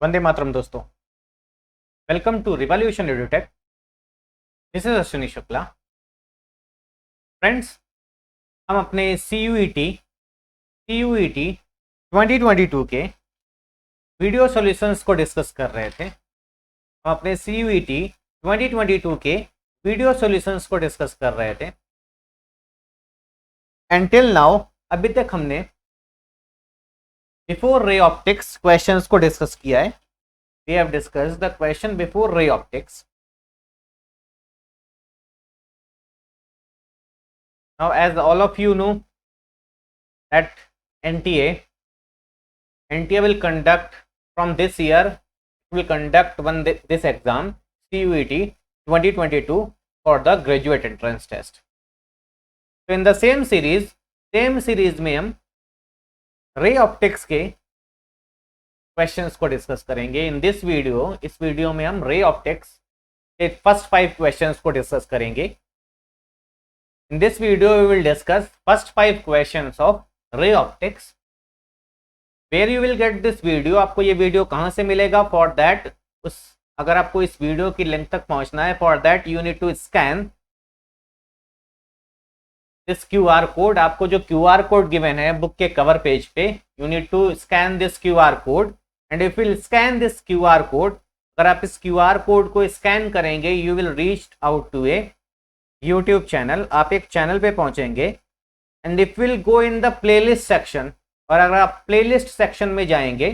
वंदे मातरम दोस्तों। Welcome to Revolution Edutech. This is Ashwini Shukla. Friends, हम अपने CUET 2022 के वीडियो सॉल्यूशंस को डिस्कस कर रहे थे। हम अपने CUET 2022 के वीडियो सॉल्यूशंस को डिस्कस कर रहे थे। एंटिल नाउ अभी तक हमने बिफोर रे ऑप्टिक्स क्वेश्चंस को डिस्कस किया है। We have discussed the question before ray optics. Now, as all of you know that NTA will conduct from this year, will conduct this exam CUET 2022 for the graduate entrance test. So in the same series में हम ray optics के questions को discuss करेंगे। In this video, इस video में हम ray optics के first 5 questions को डिस्कस करेंगे। In this video we will discuss first 5 questions of ray optics. Where you will get this video, आपको ये वीडियो कहाँ से मिलेगा? फॉर दैट, अगर आपको इस वीडियो की लिंक तक पहुंचना है, for that you need to scan this QR code. आपको जो QR कोड गिवन है बुक के कवर पेज पे, you need to scan this QR code. And if will scan this QR code, अगर आप इस QR कोड को scan करेंगे, you will reach out to a YouTube channel. आप एक चैनल पे पहुंचेंगे and if will go in the playlist section, और अगर आप प्लेलिस्ट सेक्शन में जाएंगे,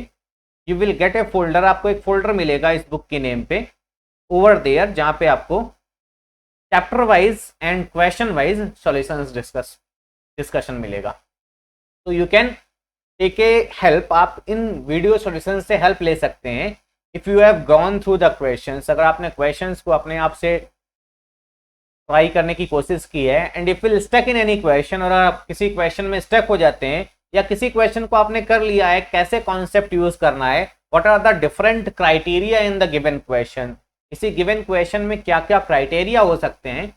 you will gate A folder. आपको एक फोल्डर मिलेगा इस बुक के नेम पे ओवर देयर, जहाँ पे आपको chapter wise and question wise solutions discussion मिलेगा। तो you can take a help, आप इन वीडियो सॉल्यूशंस से हेल्प ले सकते हैं। If you have gone through the questions, अगर आपने क्वेश्चंस को अपने आप से ट्राई करने की कोशिश की है, and if will stuck in any question, और आप किसी क्वेश्चन में स्टक हो जाते हैं, या किसी क्वेश्चन को आपने कर लिया है, कैसे कॉन्सेप्ट यूज करना है, what are the different criteria in the given question, इसी गिवन क्वेश्चन में क्या क्या क्राइटेरिया हो सकते हैं,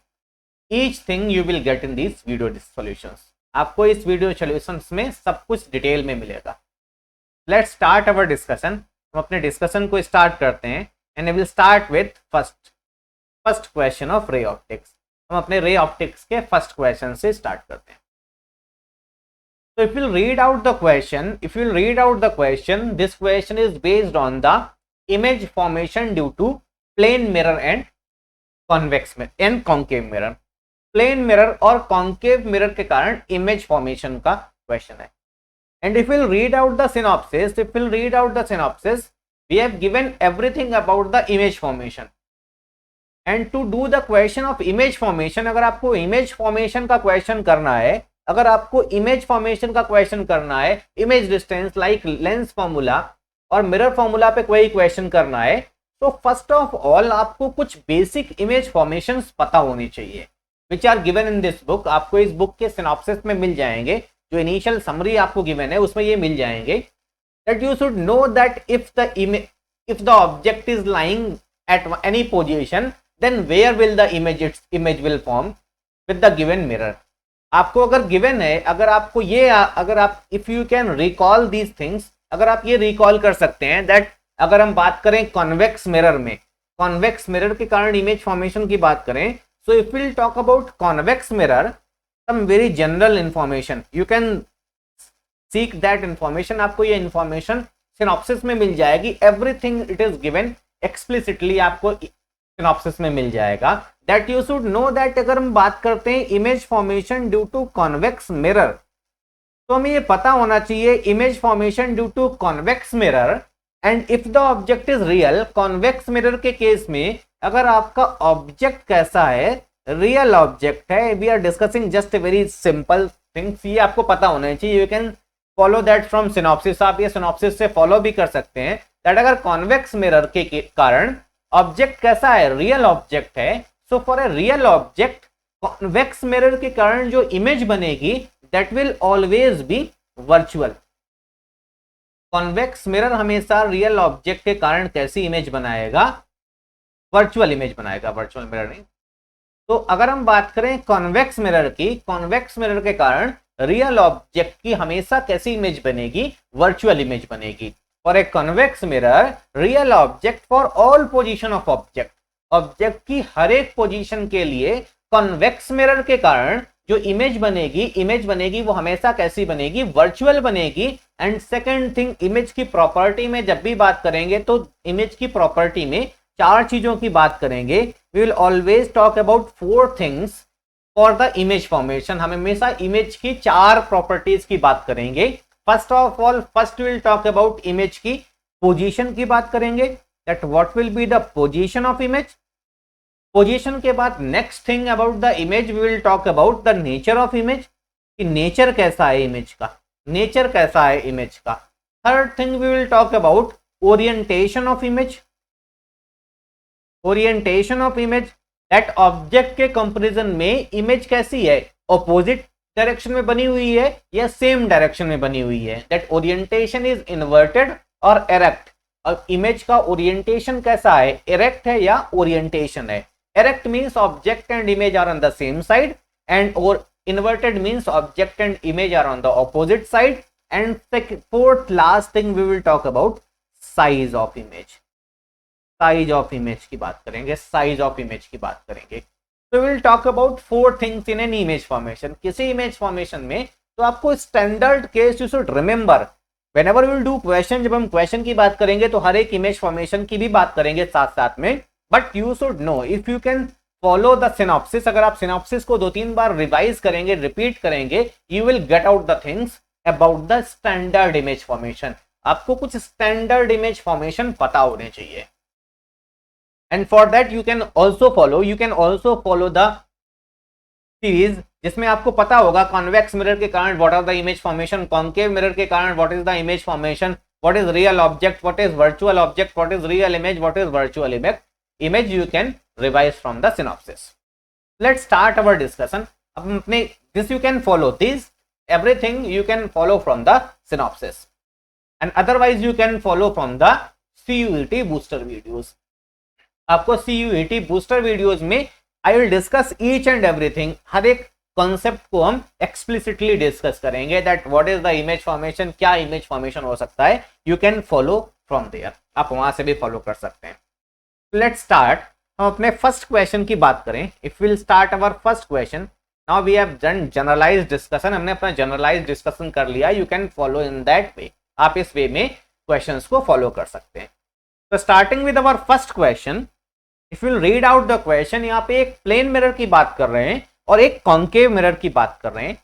each thing you will get in this video solutions. आपको इस वीडियो सॉल्यूशंस में सब कुछ डिटेल में मिलेगा। Let's start our discussion. हम अपने डिस्कशन को स्टार्ट करते हैं and will start with first question of ray optics. हम अपने रे ऑप्टिक्स के फर्स्ट क्वेश्चन से स्टार्ट करते हैं। So if you'll read out the question, this question is based on the image formation due to plane mirror and convex mirror and concave mirror। Plane mirror और concave mirror के कारण image formation का question है। And if will read out the synopsis, we have given everything about the image formation. And to do the question of image formation, अगर आपको image formation का question करना है, image distance like lens formula और mirror formula पे कोई question करना है, तो फर्स्ट ऑफ ऑल आपको कुछ बेसिक इमेज फॉर्मेशंस पता होनी चाहिए, which are given in this book. आपको इस बुक के सिनॉप्सिस में मिल जाएंगे, जो इनिशियल समरी आपको गिवन है उसमें ये मिल जाएंगे। That you should know that if the object is lying at any position, then where will the image will form with the given mirror. आपको अगर गिवन है, अगर आप if you can recall these things, अगर आप ये recall कर सकते हैं दैट, अगर हम बात करें कॉन्वेक्स मिरर में, कॉन्वेक्स मिरर के कारण इमेज फॉर्मेशन की बात करें, so if we'll talk about convex mirror, some very general information you can seek that information। आपको ये information synopsis में मिल जाएगी। everything it is given explicitly आपको synopsis में मिल जाएगा। that you should know that अगर हम बात करते हैं image formation due to convex mirror, तो हमें ये पता होना चाहिए image formation due to convex mirror and if the object is real। convex mirror के केस में अगर आपका ऑब्जेक्ट कैसा है, रियल ऑब्जेक्ट है, we are discussing just very simple things, ये आपको पता होना चाहिए। You can follow that from synopsis, आप ये सिनॉप्सिस से फॉलो भी कर सकते हैं दैट अगर कॉन्वेक्स मिरर के कारण ऑब्जेक्ट कैसा है, रियल ऑब्जेक्ट है, so for a real object convex mirror के कारण जो इमेज बनेगी that will always be virtual. Convex mirror हमेशा रियल ऑब्जेक्ट के कारण कैसी इमेज बनाएगा, वर्चुअल इमेज बनाएगा, वर्चुअल मिरर नहीं। तो अगर हम बात करें कॉन्वेक्स मिरर की, कॉन्वेक्स मिरर के कारण रियल ऑब्जेक्ट की हमेशा कैसी इमेज बनेगी, वर्चुअल इमेज बनेगी। For a convex mirror real object for all position of object, object की हर एक पोजीशन के लिए कन्वेक्स मिरर के कारण जो इमेज बनेगी वो हमेशा कैसी बनेगी, वर्चुअल बनेगी। एंड सेकंड थिंग, इमेज की प्रॉपर्टी में जब भी बात करेंगे तो इमेज की प्रॉपर्टी में 4 चीजों की बात करेंगे। We will always talk about 4 things for the image formation. हम हमेशा इमेज की 4 प्रॉपर्टीज की बात करेंगे। First of all, first will talk about image की पोजीशन की बात करेंगे, that what will be the position of image. Position के बाद next thing about the image we will talk about the nature of image, कि nature कैसा है image का, नेचर कैसा है इमेज का। Third thing we will talk about orientation of image, orientation of image, that object के comparison में image कैसी है, ऑपोजिट डायरेक्शन में बनी हुई है या सेम डायरेक्शन में बनी हुई है। दैट ओरिएंटेशन इज इन्वर्टेड और इरेक्ट। अब इमेज का ओरिएंटेशन कैसा है, इरेक्ट है या ओरिएंटेशन है। Erect means object and image are on the same side, and or inverted means object and image are on the opposite side. And fourth last thing we will talk about size of image. Size of image की बात करेंगे, size of image की बात करेंगे। So we will talk about 4 things in an image formation. किसी image formation में तो आपको standard case you should remember. Whenever we will do question, जब हम question की बात करेंगे तो हर एक image formation की भी बात करेंगे साथ साथ में। But you should know, if you can follow the synopsis, अगर आप सिनॉप्सिस को 2-3 बार रिवाइज करेंगे, रिपीट करेंगे, you will get out the things about the standard image formation. आपको कुछ स्टैंडर्ड इमेज फॉर्मेशन पता होने चाहिए। And for that you can also follow the series, जिसमें आपको पता होगा कॉन्वेक्स मिरर के कारण what are the image formation, concave mirror के कारण what is the image formation, what is real object, what is virtual object, what is real image, what is virtual image you can revise from the synopsis. Let's start our discussion. अब अपने this you can follow, this everything you can follow from the synopsis, and otherwise you can follow from the CUET booster videos. आपको CUET booster videos में I will discuss each and everything, हर एक concept को हम explicitly discuss करेंगे, that what is the image formation, क्या image formation हो सकता है, you can follow from there. आप वहां से भी फॉलो कर सकते हैं। Let's start. हम अपने फर्स्ट क्वेश्चन की बात करें। If will start our first question, now we have done generalised discussion, हमने अपना जनरलाइज्ड डिस्कशन कर लिया। You can follow in that way, आप इस वे में क्वेश्चंस को फॉलो कर सकते हैं। तो starting with our first question, if will read out the question, यहाँ पे एक प्लेन मिरर की बात कर रहे हैं और एक कॉन्केव मिरर की बात कर रहे हैं।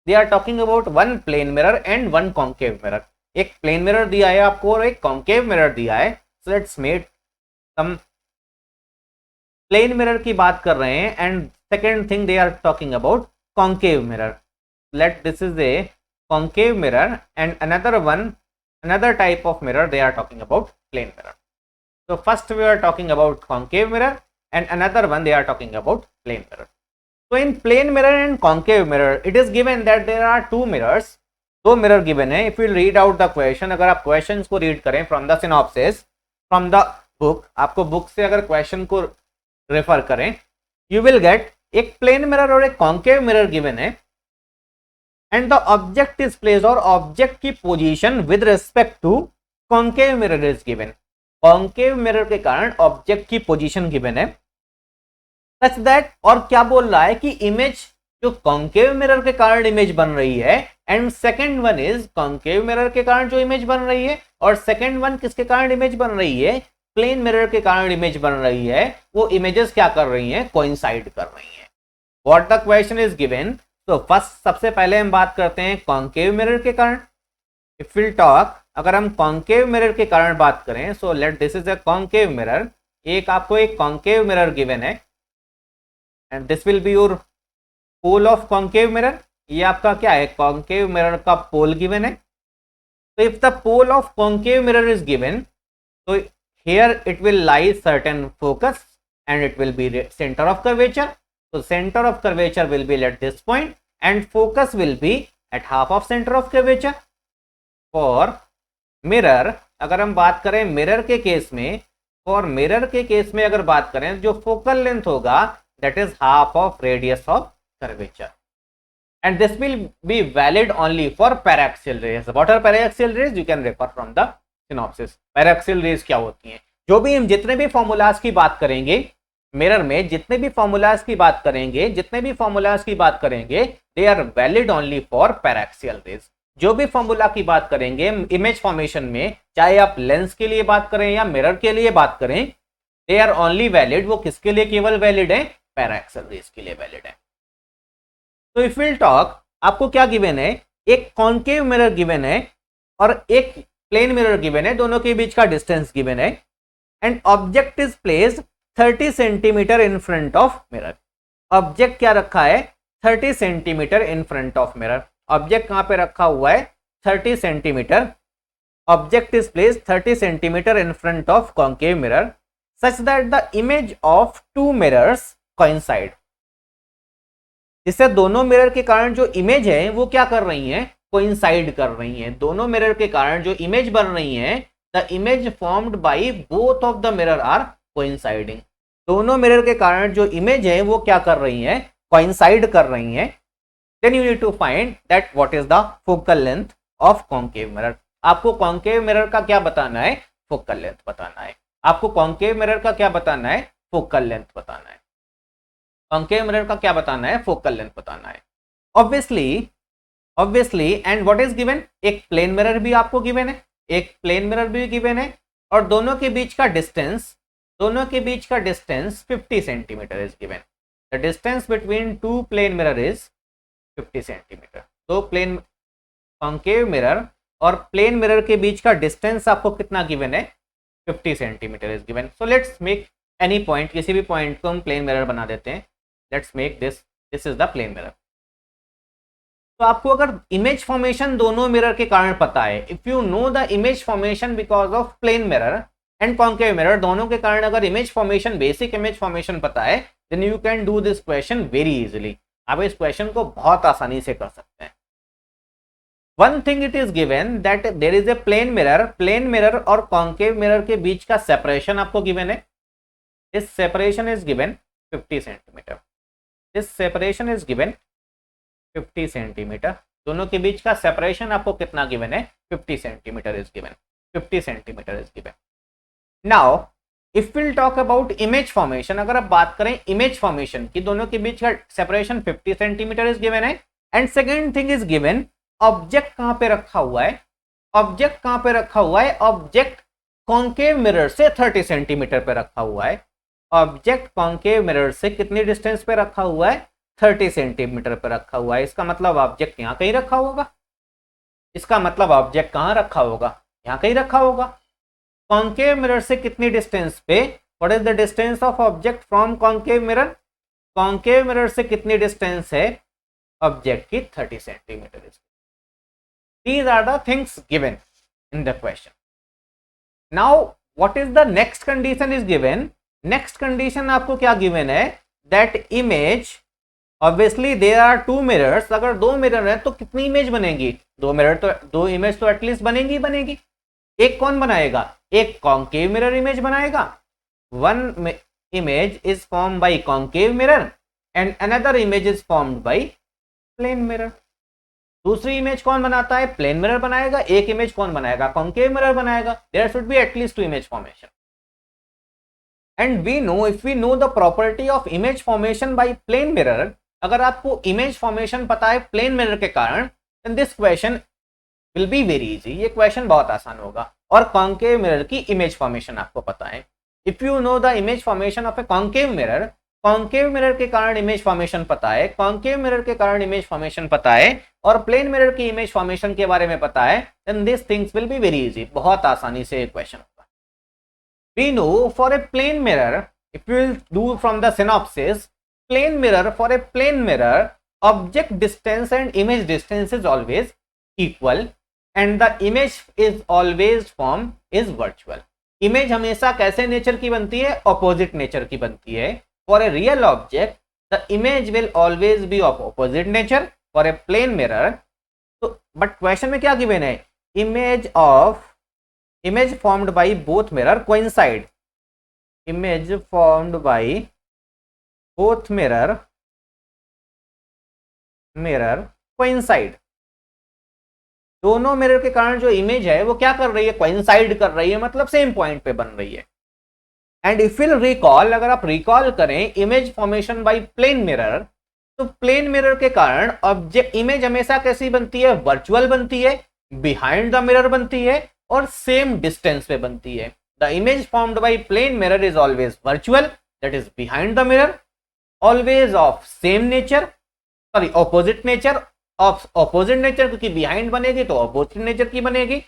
They are talking about 1 plane mirror and 1 concave mirror. एक प्लेन मिरर दिया है आपको और एक कॉन्केव मिरर दिया है। So let's make some plane mirror की बात कर रहे हैं and second thing they are talking about concave mirror. Let this is a concave mirror and another type of mirror they are talking about plane mirror. So first we are talking about concave mirror and another one they are talking about plane mirror. So in plane mirror and concave mirror it is given that there are 2 mirrors. 2 mirror given है। If you read out the question, अगर आप questions को read करें from the synopsis from the book, आपको book से अगर question को refer करें, you will get एक प्लेन मिरर और एक कॉन्केव मिरर गिवन है and the object is placed, और ऑब्जेक्ट की position with respect to concave mirror is given. Concave mirror के कारण ऑब्जेक्ट की पोजीशन गिवन है सच दैट, और क्या बोल रहा है कि इमेज जो कॉन्केव मिरर के कारण इमेज बन रही है and second one is concave mirror के कारण जो इमेज बन रही है, और सेकेंड वन किसके कारण इमेज बन रही है, प्लेन मिरर के कारण इमेज बन रही है। वो इमेजेस क्या कर रही हैं, कोइंसाइड कर रही हैं। What the question is given. तो फर्स्ट सबसे पहले हम बात करते हैं कॉन्केव मिरर के कारण। इफ विल टॉक, अगर हम कॉन्केव मिरर के कारण बात करें, so let this is a concave mirror. एक आपको एक कॉन्केव मिरर गिवन है and this will be your pole of concave mirror. ये आपका क्या है, कॉन्केव मिरर का पोल गिवन है। तो if the pole of concave mirror is given, तो here it will lie certain focus and it will be center of curvature. So center of curvature will be at this point and focus will be at half of center of curvature. For mirror, अगर हम बात करें mirror के case में, for mirror के case में अगर बात करें, जो focal length होगा that is half of radius of curvature. And this will be valid only for paraxial rays. What are paraxial rays? You can refer from the synopsis. Paraxial rays क्या होती हैं? जो भी हम जितने भी फॉर्मूलाज की बात करेंगे मिरर में, जितने भी फॉर्मूलाज की बात करेंगे they are valid only for paraxial rays. जो भी फॉर्मूला की बात करेंगे इमेज फॉर्मेशन में, चाहे आप लेंस के लिए बात करें या मिरर के लिए बात करें, दे आर ओनली वैलिड, वो किसके लिए केवल वैलिड है? पैराक्सियल रेज के लिए वैलिड है। तो इफ विल टॉक, आपको क्या गिवन है? एक कॉन्केव मिरर गिवन है और एक प्लेन मिरर गिवन है, दोनों के बीच का डिस्टेंस गिवन है, and object is placed 30 centimetre in front of mirror. Object क्या रखा है? 30 centimetre in front of mirror. Object कहां पे रखा हुआ है? 30 centimetre. Object is placed 30 centimetre in front of concave mirror such that the image of two mirrors coincide. जिससे दोनों मिरर के कारण जो इमेज है वो क्या कर रही है? कोइंसाइड कर रही है। दोनों मिरर के कारण जो इमेज बन रही है, the image formed by both of the mirror are coinciding. दोनों मिरर के कारण जो इमेज है वो क्या कर रही है? कोइंसाइड कर रही है। Then you need to find that what is the focal length of concave mirror. आपको कॉन्केव मिरर का क्या बताना है? फोकल लेंथ बताना है। आपको कॉन्केव मिरर का क्या बताना है? फोकल लेंथ बताना है। कॉन्केव मिरर का क्या बताना है? फोकल लेंथ बताना है। Obviously and what is given? एक प्लेन मिरर भी आपको गिवन है, एक प्लेन मिरर भी गिवन है, और दोनों के बीच का distance 50 centimetre is given. The distance between two plane mirror is 50 centimetre. तो प्लेन कॉन्केव मिरर और प्लेन मिरर के बीच का डिस्टेंस आपको कितना गिवन है? 50 centimetre is given. So let's make any point, किसी भी पॉइंट को हम प्लेन मिरर बना देते हैं। Let's make this is the plane mirror. तो आपको अगर इमेज फॉर्मेशन दोनों मिरर के कारण पता है, if you know the image formation because of plane mirror and concave mirror, दोनों के कारण अगर image formation, basic image formation पता है, then you can do this question very easily. आप इस क्वेश्चन को बहुत आसानी से कर सकते हैं। One thing it is given that there is a plane mirror और कॉन्केव मिरर के बीच का सेपरेशन आपको गिवन है। This separation is given 50 centimetre. This separation is given 50 centimetre. दोनों के बीच का सेपरेशन आपको कितना गिवन है? 50 centimetre is given. 50 centimetre is given. Now if will talk about image formation, अगर आप बात करें इमेज फॉर्मेशन की, दोनों के बीच का सेपरेशन 50 सेंटीमीटर इज गिवन है। And second thing is given, object कहां पे रखा हुआ है? ऑब्जेक्ट कहां पे रखा हुआ है? ऑब्जेक्ट कॉन्केव मिरर से 30 सेंटीमीटर पे रखा हुआ है। ऑब्जेक्ट कॉन्केव मिरर से कितनी डिस्टेंस पे रखा हुआ है? 30 सेंटीमीटर पे रखा हुआ है। इसका मतलब ऑब्जेक्ट यहां कहीं रखा होगा। इसका मतलब ऑब्जेक्ट कहां रखा होगा? यहां कहीं रखा होगा। कॉन्केव मिरर से कितनी डिस्टेंस पे? What is the distance of object from concave mirror? Concave mirror से कितनी डिस्टेंस है ऑब्जेक्ट की? 30 centimetre. These are the things given in the question. Now what is the next condition is given? Next condition आपको क्या given है? That image, obviously there are two mirrors. अगर दो mirror है तो कितनी इमेज बनेगी? दो इमेज तो एटलीस्ट बनेगी। एक कौन बनाएगा? एक कॉन्केव मिरर इमेज बनाएगा। One image is form by concave mirror and another image is formed by plane mirror. दूसरी इमेज कौन बनाता है? प्लेन मिरर बनाएगा। एक इमेज कौन बनाएगा? कॉन्केव मिरर बनाएगा। There should be at least two image formation. And we know, if we know the property of image formation by plane mirror, अगर आपको इमेज फॉर्मेशन पता है प्लेन मिरर के कारण, then this question will be very easy. ये question बहुत आसान होगा। और कॉन्केव मिरर की इमेज फॉर्मेशन आपको पता है। If you know the image formation of a concave mirror, concave mirror के कारण इमेज फॉर्मेशन पता है, कॉन्केव मिरर के कारण इमेज फॉर्मेशन पता है, और प्लेन मिरर की इमेज फॉर्मेशन के बारे में पता है, then this things will be very easy. बहुत आसानी से क्वेश्चन होगा। We know for a plane mirror, if you will do from the synopsis, plane mirror, for a plane mirror object distance and image distance is always equal and the image is always form is virtual. Image हमेशा कैसे nature की बनती है? Opposite nature की बनती है। For a real object, the image will always be of opposite nature. For a plane mirror, so but question में क्या given है? Image formed by both mirror coincide. Image formed by both mirror coincide. दोनों mirror के कारण जो image है वो क्या कर रही है, कोइंसाइड कर रही है, मतलब सेम पॉइंट पे बन रही है। एंड इफ विल रिकॉल, अगर आप रिकॉल करें image formation by plane mirror, तो प्लेन मिरर के कारण ऑब्जेक्ट इमेज हमेशा कैसी बनती है, वर्चुअल बनती है, बिहाइंड द मिरर बनती है और सेम डिस्टेंस पे बनती है। The image formed by plane mirror is always virtual, that is behind the mirror, always of same nature, sorry opposite nature, of opposite nature, क्योंकि बिहाइंड बनेगी तो ऑपोजिट नेचर की बनेगी,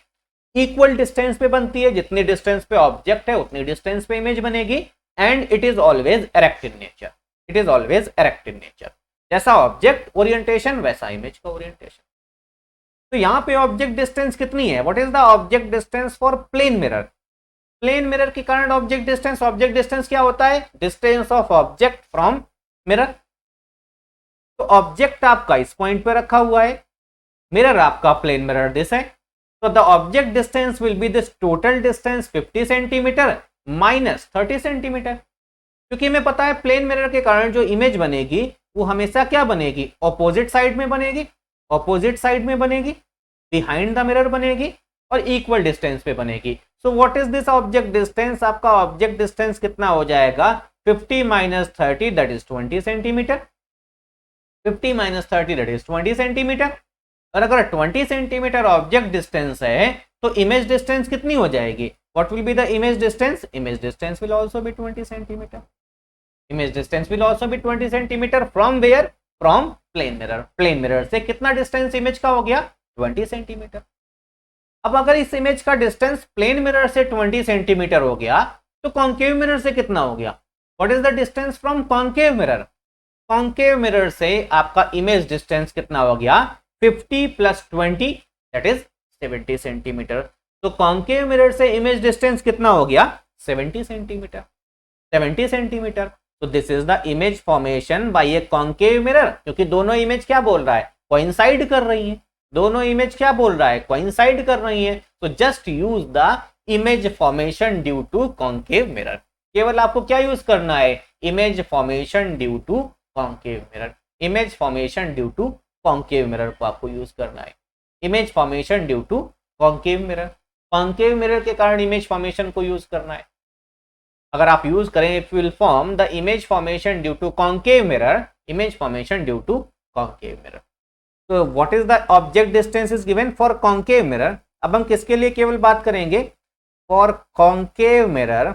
इक्वल डिस्टेंस पे बनती है, जितनी डिस्टेंस पे ऑब्जेक्ट है उतनी डिस्टेंस पे इमेज बनेगी, and it is always erect in nature, it is always erect in nature. जैसा ऑब्जेक्ट ओरिएंटेशन वैसा इमेज का ओरिएंटेशन। तो यहां पे ऑब्जेक्ट डिस्टेंस कितनी है, what is the object distance for plane mirror? Plane mirror के कारण ऑब्जेक्ट डिस्टेंस क्या होता है, distance of object from mirror. तो ऑब्जेक्ट आपका इस पॉइंट पे रखा हुआ है, मिरर आपका प्लेन मिरर दिस है, तो the object distance will B this total distance 50 centimetre minus 30 centimetre. क्योंकि हमें पता है प्लेन मिरर के कारण जो इमेज बनेगी वो हमेशा क्या बनेगी, ऑपोजिट साइड में बनेगी, ऑपोजिट साइड में बनेगी, बिहाइंड द मिरर बनेगी और इक्वल डिस्टेंस पे बनेगी। So what is this object distance? आपका ऑब्जेक्ट डिस्टेंस कितना हो जाएगा, 50 minus 30 that is 20 centimetre, 50 minus 30 that is 20 centimetre. और अगर 20 सेंटीमीटर ऑब्जेक्ट डिस्टेंस है तो इमेज डिस्टेंस कितनी हो जाएगी, what will be the image distance? Image distance will also be 20 centimetre, image distance will also be 20 centimetre from where, from plane mirror. Plane mirror से कितना distance image का हो गया, 20 सेंटीमीटर। अब अगर इस इमेज का डिस्टेंस प्लेन मिरर से 20 सेंटीमीटर हो गया तो कॉन्केव मिरर से कितना हो गया, what is the distance from concave mirror? Concave mirror से आपका इमेज डिस्टेंस कितना हो गया, 50 प्लस 20 दैट इज 70 सेंटीमीटर। तो कॉन्केव मिरर से इमेज डिस्टेंस कितना हो गया, 70 सेंटीमीटर, 70 सेंटीमीटर। तो this is the image formation bye A concave mirror, क्योंकि दोनों इमेज क्या बोल रहा है, कोइंसाइड कर रही है, दोनों इमेज क्या बोल रहा है, कोइंसाइड कर रही है। तो just use the image formation due to concave mirror, केवल आपको क्या यूज करना है, image formation due to concave mirror, image formation due to concave mirror को आपको यूज करना है, image formation due to concave mirror, concave mirror के कारण इमेज फॉर्मेशन को यूज करना है। अगर आप यूज करें if will form the image formation due to concave mirror, image formation due to concave mirror. तो what is the object distance is given for concave mirror. अब हम किसके लिए केवल बात करेंगे, for concave mirror.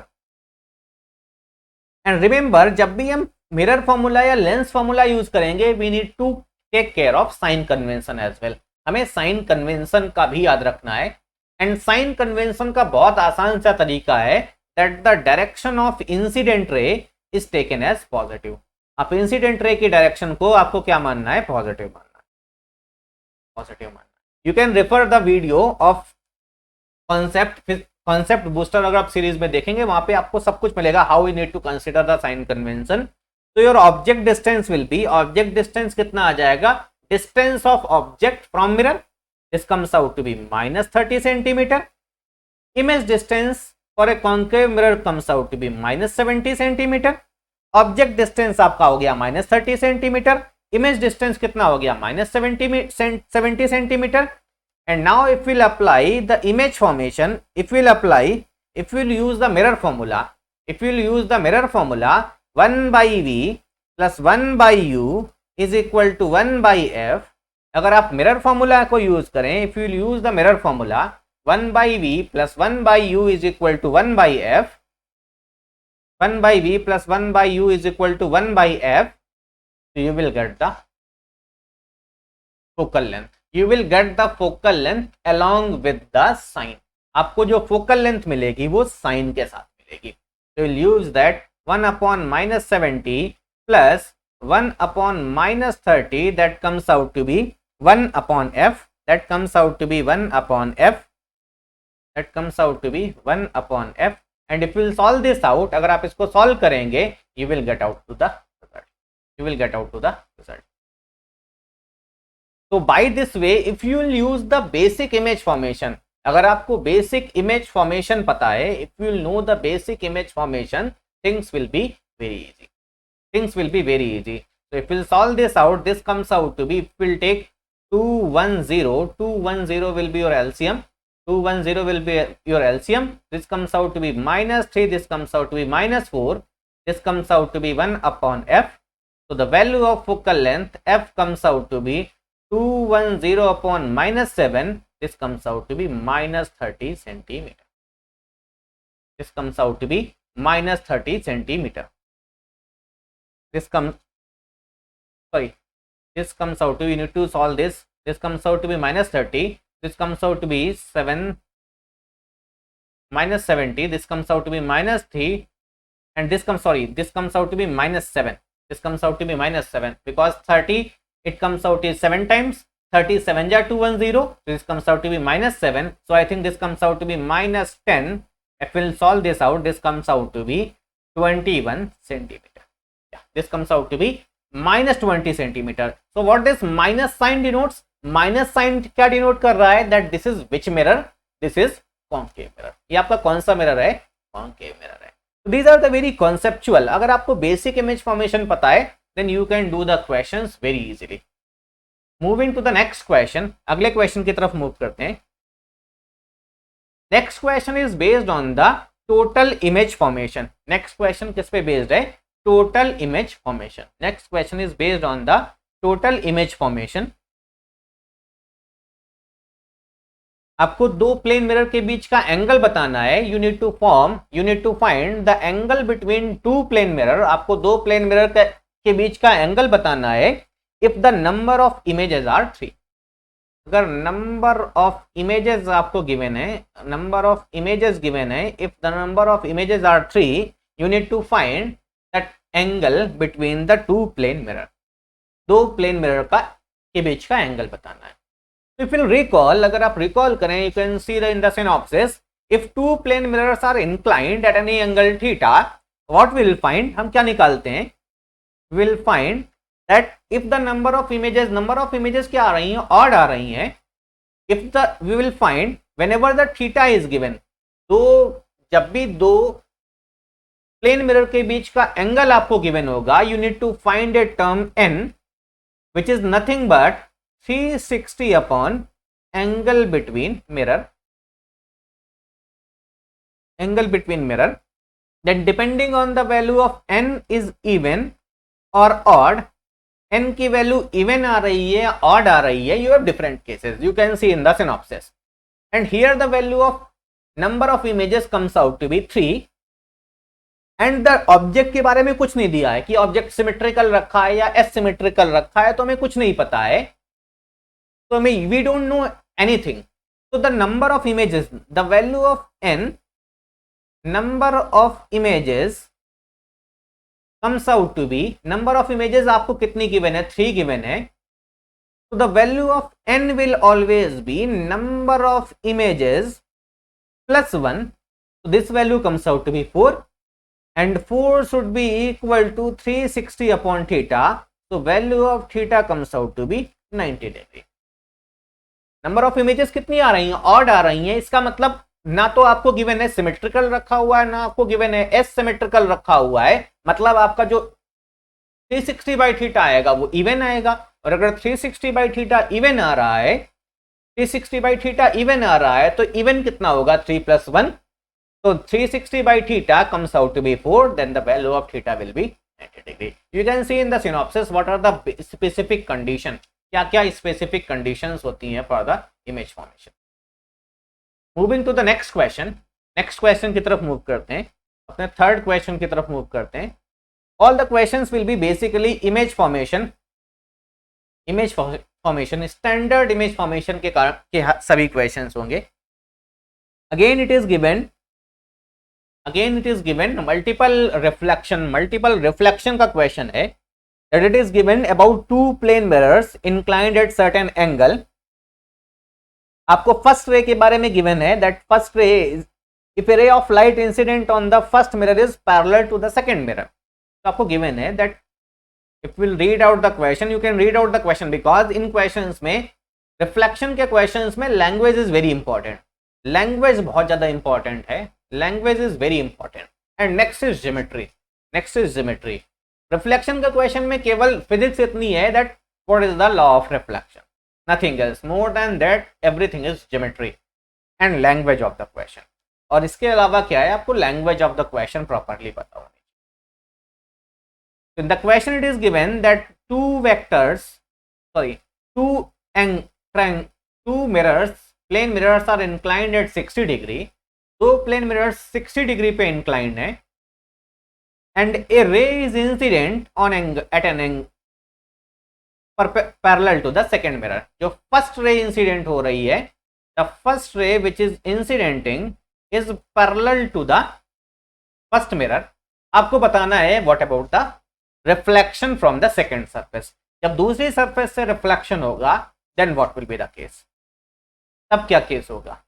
And remember, जब भी हम मिरर फॉर्मूला या लेंस फॉर्मूला यूज करेंगे we need to take care of sign convention as well, हमें साइन कन्वेंशन का भी याद रखना है। एंड साइन कन्वेंशन का बहुत आसान सा तरीका है that the direction of incident ray is taken as positive. आप इंसिडेंट रे की डायरेक्शन को आपको क्या मानना है, पॉजिटिव मानना है, पॉजिटिव मानना है। You can refer the video of concept booster, अगर आप सीरीज में देखेंगे वहां पे आपको सब कुछ मिलेगा, how we need to consider the sign convention. तो your object distance will be, object distance कितना आ जाएगा, distance of object from mirror, this comes out to be minus 30 centimetre. Image distance for a concave mirror comes out to be minus 70 centimetre. Object distance आपका हो गया minus 30 centimetre, image distance कितना हो गया, minus 70 centimetre. And now if we'll apply the image formation, if we'll use the mirror formula, 1 by v plus 1 by u is equal to 1 by f। अगर आप mirror formula को use करें, if you'll use the mirror formula 1 by v plus 1 by u is equal to 1 by f, 1 by v plus 1 by u is equal to 1 by f, so you will get the focal length, you will get the focal length along with the sine। आपको जो focal length मिलेगी वो sign के साथ मिलेगी। तो will use that 1 upon minus 70 plus 1 upon minus 30 that comes out to be 1 upon f, that comes out to be 1 upon f, that comes out to be 1 upon f। and if you will solve this out, अगर आप इसको solve करेंगे you will get out to the result, you will get out to the result। तो by this way if you will use the basic image formation, अगर आपको basic image formation पता है, if you will know the basic image formation, things will be very easy, things will be very easy. So if we'll solve this out, this comes out to be, if we'll take 210, 210 will be your LCM. 210 will be your LCM. This comes out to be -3. This comes out to be -4. This comes out to be 1 upon f. So the value of focal length f comes out to be 210 upon -7. This comes out to be -30 centimeter. This comes out to be -30 centimeter. This comes out to, you need to solve this. This comes out to be -30. This comes out to be -70. This comes out to be -3, and this comes out to be -7. This comes out to be -7 because 30 it comes out is 7 times. 37 ja 210. So this comes out to be -7. So I think this comes out to be -10. If we'll solve this out, this comes out to be 21 centimeter. Yeah, this comes out to be -20 centimeter. So what this minus sign denotes? Minus sign क्या denote कर रहा है? That this is which mirror? This is concave mirror. ये आपका कौन सा mirror है? Concave mirror है. These are the very conceptual. अगर आपको बेसिक इमेज फॉर्मेशन पता है then you can do the questions very easily. Moving to the next question. अगले क्वेश्चन की तरफ मूव करते हैं. Next question is based on the total image formation. Next question किस पे बेस्ड है? Total image formation. Next question is based on the total image formation. आपको दो प्लेन मिरर के बीच का एंगल बताना है. You need to find the angle between two plane mirror. आपको दो प्लेन मिरर के बीच का एंगल बताना है if the number of images are 3. अगर नंबर ऑफ इमेजेस आपको गिवन है, नंबर ऑफ इमेजेस गिवन है, if the number of images are 3 you need to find that angle between the two plane mirror. दो plane mirror के बीच का angle बताना है. If you recall, अगर आप रिकॉल करें, you can see in the synopsis, if two plane mirrors are inclined at any angle theta, what we will find? हम क्या निकालते हैं? We will find that if the number of images क्या आ रही हैं? Odd आ रही हैं. We will find whenever the theta is given. तो जब भी दो प्लेन मिरर के बीच का एंगल आपको गिवन होगा, you need to find a term n, which is nothing but 360 upon angle between mirror. Then depending on the value of n is even or odd, n की value even आ रही है, odd आ रही है, you have different cases. You can see in the synopsis. And here the value of number of images comes out to be 3. And the object के बारे में कुछ नहीं दिया है कि ऑब्जेक्ट सिमेट्रिकल रखा है या एसिमेट्रिकल रखा है, तो हमें कुछ नहीं पता है. So we don't know anything. So the number of images, the value of n, number of images comes out to be, number of images आपको कितनी given है? 3 given है. So the value of n will always be number of images plus 1. So this value comes out to be 4, and 4 should be equal to 360 upon theta. So value of theta comes out to be 90 degree. Number of images कितनी आ रही हैं? Odd आ रही हैं. इसका मतलब ना तो आपको गिवन है सिमेट्रिकल रखा हुआ है, ना आपको गिवन है एस सिमेट्रिकल रखा हुआ है. मतलब आपका जो 360 बाई थीटा आएगा वो इवन आएगा. और अगर 360 बाई थीटा इवन आ रहा है, 360 बाई थीटा इवन आ रहा है, तो इवन कितना होगा? 3 + 1. तो 360 by theta comes out to be 4. Then the value of theta will be 90 degree. You can see in the synopsis what are the specific condition. क्या क्या स्पेसिफिक कंडीशंस होती हैं for the image formation. Moving to the next question. Next question की तरफ move करते हैं. अपने third question की तरफ मूव करते हैं. All the questions will be basically image formation. Standard image formation के सभी क्वेश्चंस होंगे. Again it is given multiple reflection का क्वेश्चन है. That it is given about two plane mirrors inclined at certain angle. आपको first ray के बारे में given है. That first ray is if a ray of light incident on the first mirror is parallel to the second mirror. तो आपको given है that if we'll read out the question, you can read out the question because in questions में reflection के questions में language is very important. Language बहुत ज्यादा important है. Language is very important. And next is geometry. Reflection का question में केवल physics इतनी है that what is the law of reflection. Nothing else, more than that everything is geometry and language of the question. और इसके अलावा क्या है, आपको language of the question properly पता होनी चाहिए। In the question it is given that two mirrors, plane mirrors are inclined at 60 degree, दो प्लेन मिरर्स 60 डिग्री पे इंक्लाइंड है, and a ray is incident on at an parallel to the second mirror. जो first ray incident हो रही है, the first ray which is incidenting is parallel to the first mirror. आपको बताना है what about the reflection from the second surface. जब दूसरी surface से रिफ्लेक्शन होगा then what will be the case, तब क्या केस होगा।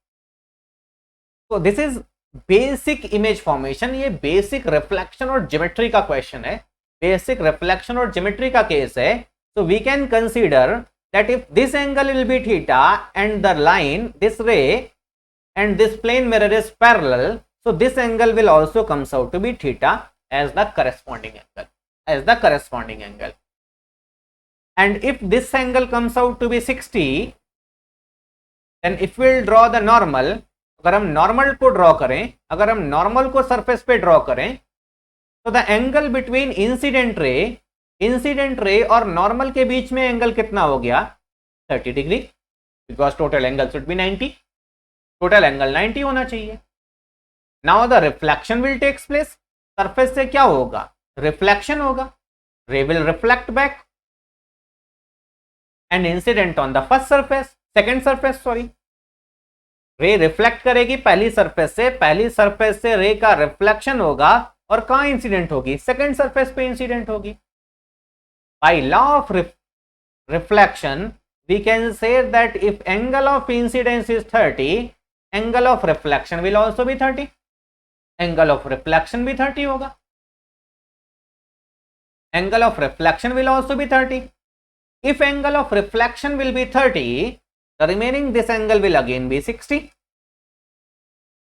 तो this is basic image formation, ये बेसिक रिफ्लेक्शन और ज्योमेट्री का क्वेश्चन है, बेसिक रिफ्लेक्शन और ज्योमेट्री का केस है। So we can consider that if this angle will be theta and the line, this ray and this plane mirror is parallel, so this angle will also comes out to be theta as the corresponding angle, and if this angle comes out to be 60, then if we will draw the normal, अगर हम normal को draw करें, अगर हम normal को surface पे draw करें, तो the angle between incident ray और नॉर्मल के बीच में एंगल कितना हो गया, 30 degree, because total angle should be 90, total angle 90 होना चाहिए। Now the reflection will takes place, surface से क्या होगा, रिफ्लेक्शन होगा, ray will reflect back and incident on the first surface, second surface sorry, ray reflect करेगी पहली surface से रे का रिफ्लेक्शन होगा, और कहां इंसिडेंट होगी, सेकेंड सरफेस पे इंसिडेंट होगी। By law of reflection, we can say that if angle of incidence is 30, angle of reflection will also be 30. Angle of reflection भी 30 होगा. Angle of reflection will also be 30. If angle of reflection will be 30, the remaining this angle will again be 60.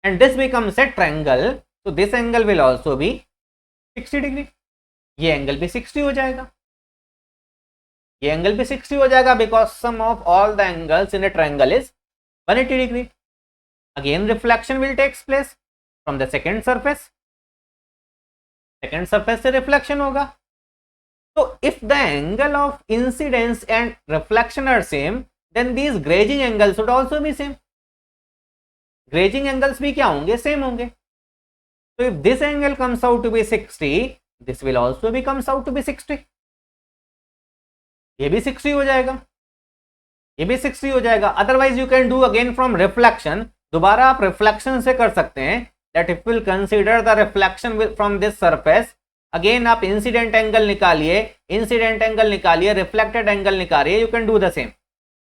And this becomes a triangle. So this angle will also be 60 degree. ये angle भी 60 हो जाएगा, ये angle भी 60 हो जाएगा, because sum of all the angles in a triangle is 180 degree. Again reflection will takes place from the second surface से reflection होगा। तो if the angle of incidence and reflection are same, then these grazing angles would also be same. Grazing angles भी क्या होंगे, same होंगे। तो if this angle comes out to be 60, this will also be comes out to be 60। ये भी 60 हो जाएगा, ये भी 60 हो जाएगा। Otherwise you can do again from reflection, दोबारा आप रिफ्लेक्शन से कर सकते हैं, that if will consider the reflection from this surface, again आप इंसिडेंट एंगल निकालिए, रिफ्लेक्टेड एंगल निकालिए, you can do the same.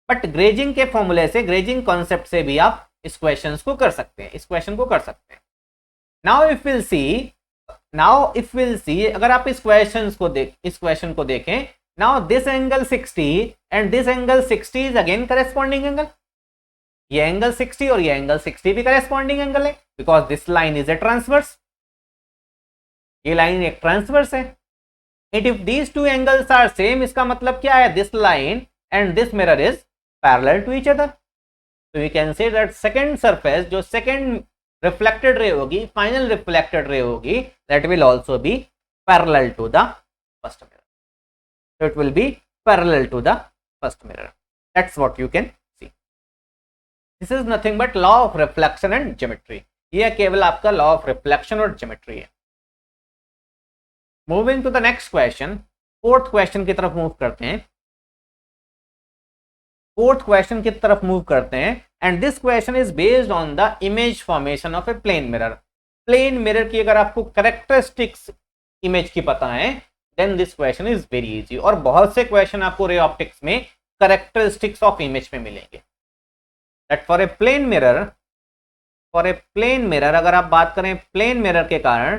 But grazing के फॉर्मूले से, ग्रेजिंग कॉन्सेप्ट से भी आप इस क्वेश्चन को कर सकते हैं, नाउ इफ विल सी अगर आप इस क्वेश्चन को देखें, now this angle 60 and this angle 60 is again corresponding angle. ये angle 60 और ये angle 60 भी corresponding angle है, because this line is a transverse. ये line एक transverse है। And if these two angles are same, इसका मतलब क्या है, this line and this mirror is parallel to each other. So we can say that second surface, जो second reflected ray होगी, final reflected ray होगी, that will also be parallel to the first mirror. So it will be parallel to the first mirror. That's what you can see. This is nothing but law of reflection and geometry. ये केवल आपका law of reflection और geometry है। Moving to the next question, fourth question की तरफ move करते हैं। And this question is based on the image formation of a plane mirror. Plane mirror की अगर आपको characteristics image की पता है, then this question is very easy. और बहुत से क्वेश्चन आपको रे ऑप्टिक्स में characteristics of image में मिलेंगे। That for a plane mirror, अगर आप बात करें plane mirror के कारण,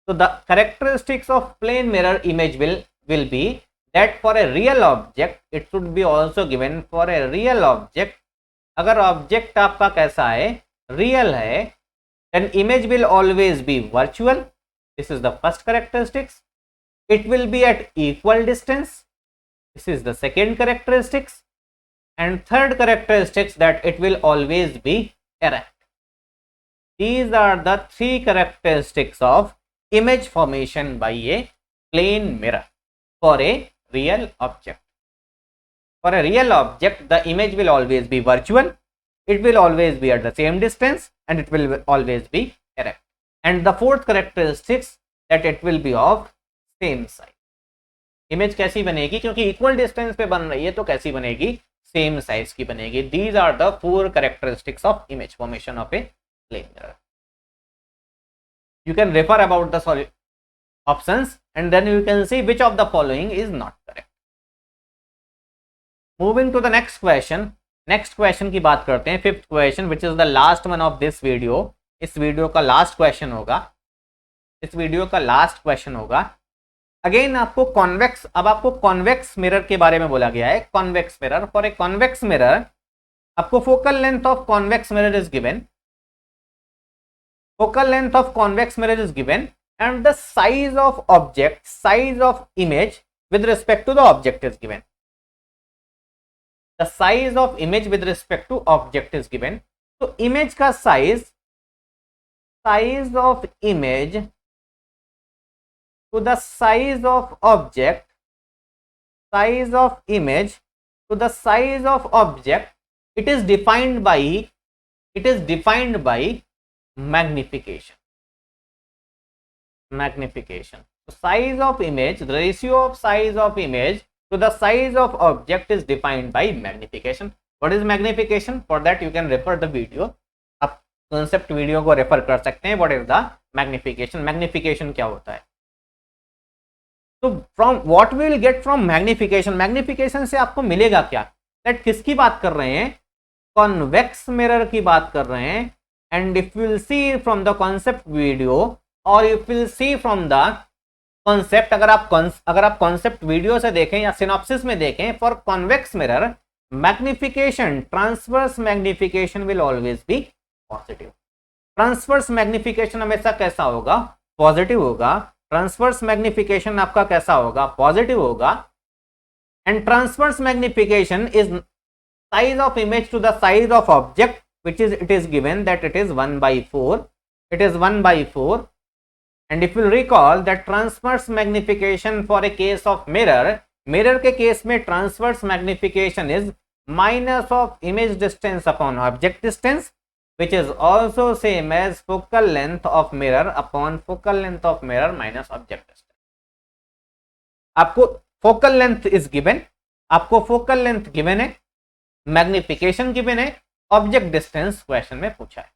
तो the characteristics of plane mirror image will be that for a real object, it should be also given for a real object. अगर ऑब्जेक्ट आपका कैसा है, रियल है, then image will always be virtual. This is the first characteristics. It will be at equal distance. This is the second characteristics. and third characteristics that it will always be erect. These are the three characteristics of image formation by a plane mirror for a real object. For a real object, the image will always be virtual, it will always be at the same distance, and it will always be erect. And the fourth characteristics that it will be of same size. Image कैसी बनेगी, क्योंकि equal distance पे बन रही है तो कैसी बनेगी, सेम साइज की बनेगी. These are the four characteristics of image formation of a plane mirror. You can refer about the options and then you can see which of the following is not correct. Moving to the next question. Next question की बात करते हैं. Fifth question which is the last one of this video. इस video का last question होगा. इस video का last question होगा. अगेन आपको कॉन्वेक्स, अब आपको कॉन्वेक्स मिरर के बारे में बोला गया है. Convex mirror, for a convex mirror आपको focal length of convex mirror is given. Focal length of convex mirror is given and the size of object, size of image with respect to the object is given. The size of image with respect to object is given. So image का size of image to the size of object, size of image to the size of object, it is defined by magnification. Magnification. So size of image, the ratio of size of image to the size of object is defined by magnification. What is magnification? For that you can refer the video. आप concept video को refer कर सकते हैं. What is the magnification? Magnification क्या होता है? So from what we will get from magnification? Magnification से आपको मिलेगा क्या? That किसकी बात कर रहे हैं? Convex mirror की बात कर रहे हैं. And if you will see from the concept video, और if you will see from the concept, अगर आप concept वीडियो से देखें या synopsis में देखें, for convex mirror magnification, transverse magnification will always be positive. Transverse magnification हमेशा कैसा होगा? Positive होगा. Transverse magnification आपका कैसा होगा? Positive होगा. And transverse magnification is size of image to the size of object, which is, it is given that it is 1/4. It is 1/4. And if you recall that transverse magnification for a case of mirror के case में transverse magnification is minus of image distance upon object distance, which is also same as focal length of mirror upon focal length of mirror minus object distance. आपको focal length is given, आपको focal length given है, magnification given है, object distance question में पूछा है.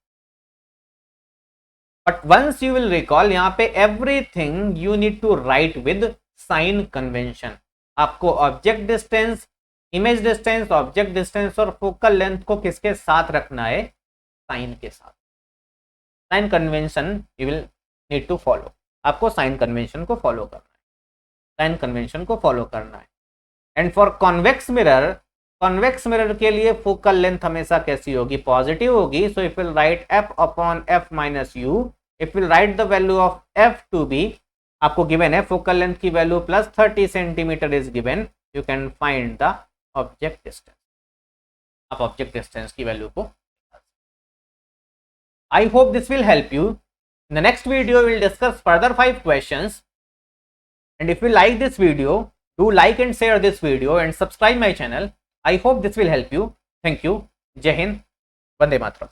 But once you will recall, यहाँ पे everything you need to write with sign convention. आपको object distance, image distance, object distance और focal length को किसके साथ रखना है? Sign के साथ. Sign convention you will need to follow. आपको sign convention को follow करना है. Sign convention को follow करना है. And for convex mirror के लिए फोकल लेंथ हमेशा कैसी होगी? पॉजिटिव होगी. So if will write f upon f minus u, if will write the value of f to be, आपको गिवन है फोकल लेंथ की value plus 30 centimetre is given. You can find the object distance. आप object distance की value को, I hope this will help you. In the next video will discuss further 5 questions. And if you like this video, do like and share this video and subscribe my channel. I hope this will help you. Thank you. Jai Hind. Vande Mataram.